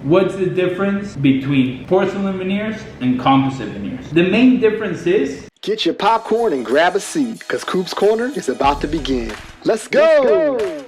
What's the difference between porcelain veneers and composite veneers? The main difference is... Get your popcorn and grab a seat, because Coop's Corner is about to begin. Let's go!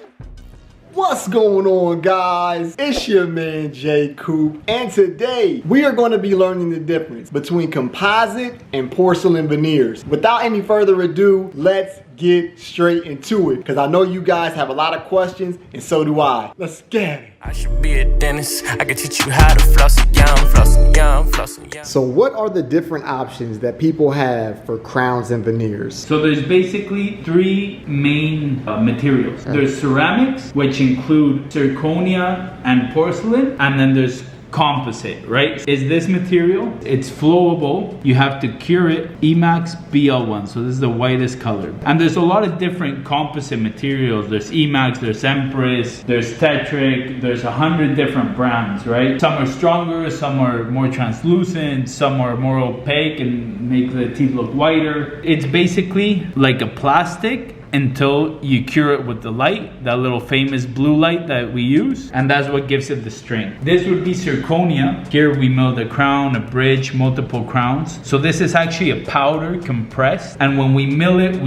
What's going on, guys? It's your man Jay Coop, and today we are going to be learning the difference between composite and porcelain veneers. Without any further ado, let's get straight into it, because I know you guys have a lot of questions, and so do I. Let's get it. I should be a dentist. I can teach you how to floss it young, floss it young, floss it young. So what are the different options that people have for crowns and veneers? So there's basically three main materials. There's ceramics, which include zirconia and porcelain, and then there's composite, right? Is this material? It's flowable. You have to cure it. Emax BL1, so this is the whitest color. And there's a lot of different composite materials. There's Emax, there's Empress, there's Tetric, there's 100 different brands, right? Some are stronger, some are more translucent, some are more opaque and make the teeth look whiter. It's basically like a plastic until you cure it with the light, that little famous blue light that we use, and that's what gives it the strength. This would be zirconia. Here we mill the crown, a bridge, multiple crowns. So this is actually a powder compressed, and when we mill it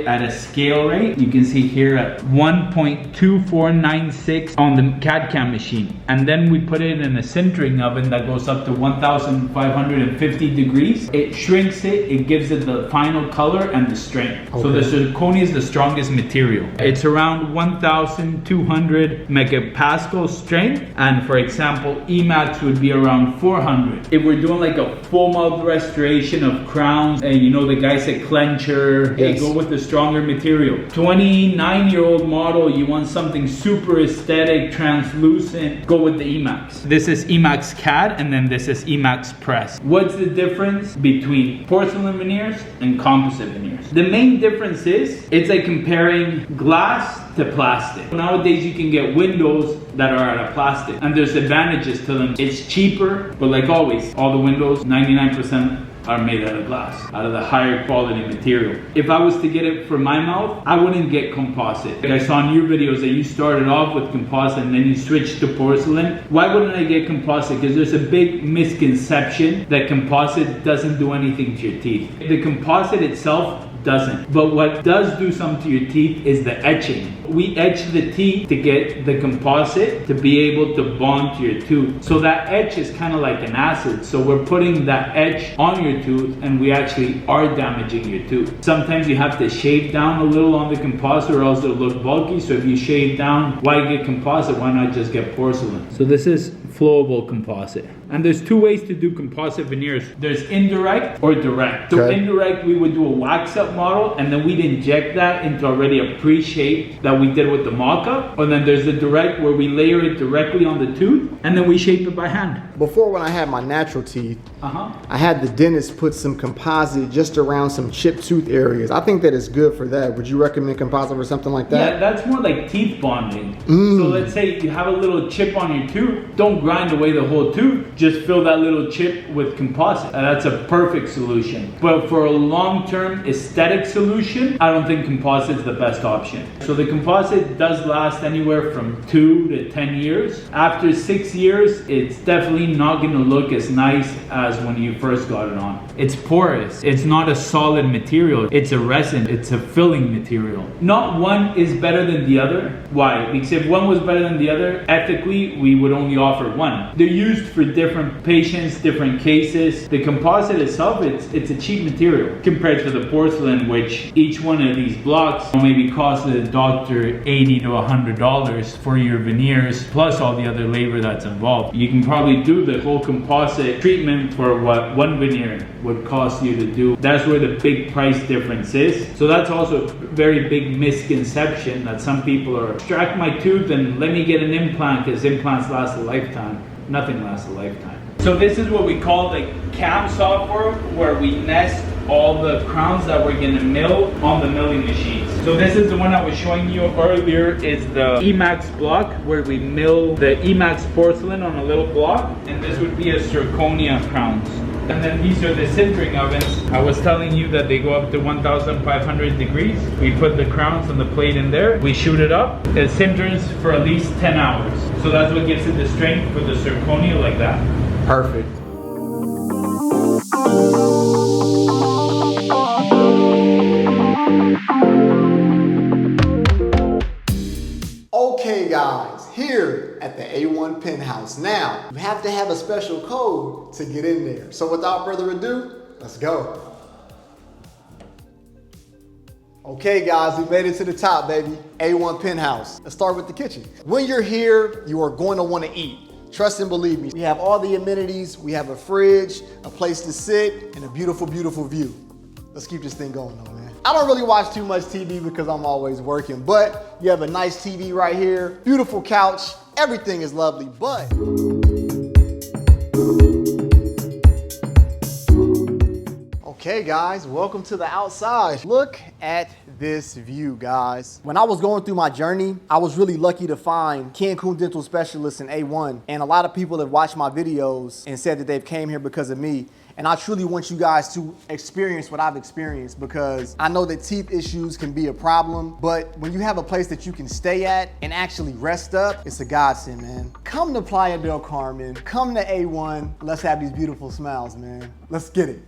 at a scale rate. You can see here at 1.2496 on the CAD/CAM machine, and then we put it in a sintering oven that goes up to 1550 degrees. It shrinks it, it gives it the final color and the strength. Okay. So the zirconia is the strongest material. It's around 1200 megapascal strength, and for example Emax would be around 400. If we're doing like a full mouth restoration of crowns, and you know the guys at Clencher, they go with the stronger material. 29-year-old model, you want something super aesthetic, translucent, go with the Emax. This is Emax CAD, and then this is Emax Press. What's the difference between porcelain veneers and composite veneers? The main difference is it's like comparing glass to plastic. Nowadays you can get windows that are out of plastic, and there's advantages to them. It's cheaper, but like always, all the windows, 99% are made out of glass, out of the higher quality material. If I was to get it for my mouth, I wouldn't get composite. Like I saw in your videos that you started off with composite and then you switched to porcelain. Why wouldn't I get composite? Because there's a big misconception that composite doesn't do anything to your teeth. The composite itself doesn't. But what does do something to your teeth is the etching. We etch the teeth to get the composite to be able to bond to your tooth. So that etch is kind of like an acid. So we're putting that etch on your tooth, and we actually are damaging your tooth. Sometimes you have to shave down a little on the composite or else it'll look bulky. So if you shave down, why get composite? Why not just get porcelain? So this is flowable composite. And there's two ways to do composite veneers. There's indirect or direct. So indirect, we would do a wax up model, and then we'd inject that into already a pre-shape that we did with the mock-up. And then there's the direct, where we layer it directly on the tooth, and then we shape it by hand. Before, when I had my natural teeth, I had the dentist put some composite just around some chipped tooth areas. I think that is good for that. Would you recommend composite for something like that? Yeah, that's more like teeth bonding. So let's say you have a little chip on your tooth. Don't grind away the whole tooth. Just fill that little chip with composite. That's a perfect solution. But for a long-term aesthetic solution, I don't think composite is the best option. So the composite does last anywhere from 2 to 10 years. After 6 years, it's definitely not going to look as nice as when you first got it on. It's porous. It's not a solid material. It's a resin. It's a filling material. Not one is better than the other. Why? Because if one was better than the other, ethically, we would only offer one. They're used for different patients, different cases. The composite itself, it's a cheap material compared to the porcelain, which each one of these blocks maybe costs the doctor $80 to $100 for your veneers, plus all the other labor that's involved. You can probably do the whole composite treatment for what one veneer would cost you to do. That's where the big price difference is. So that's also a very big misconception that some people are, extract my tooth and let me get an implant because implants last a lifetime. Nothing lasts a lifetime. So this is what we call the CAM software, where we nest all the crowns that we're gonna mill on the milling machines. So this is the one I was showing you earlier, is the Emax block, where we mill the Emax porcelain on a little block, and this would be a zirconia crowns. And then these are the sintering ovens. I was telling you that they go up to 1,500 degrees. We put the crowns on the plate in there. We shoot it up. It sinters for at least 10 hours. So that's what gives it the strength for the zirconia like that. Perfect. Okay guys, here at the A1 Penthouse. Now, you have to have a special code to get in there. So without further ado, let's go. Okay guys, we made it to the top, baby. A1 Penthouse. Let's start with the kitchen. When you're here, you are going to want to eat. Trust and believe me. We have all the amenities. We have a fridge, a place to sit, and a beautiful, beautiful view. Let's keep this thing going though, man. I don't really watch too much TV because I'm always working, but you have a nice TV right here, beautiful couch, everything is lovely, but okay guys, welcome to the outside. Look at this view, guys. When I was going through my journey, I was really lucky to find Cancun dental specialists in A1, and a lot of people have watched my videos and said that they've came here because of me. And I truly want you guys to experience what I've experienced, because I know that teeth issues can be a problem, but when you have a place that you can stay at and actually rest up, it's a godsend, man. Come to Playa del Carmen, come to A1, let's have these beautiful smiles, man. Let's get it.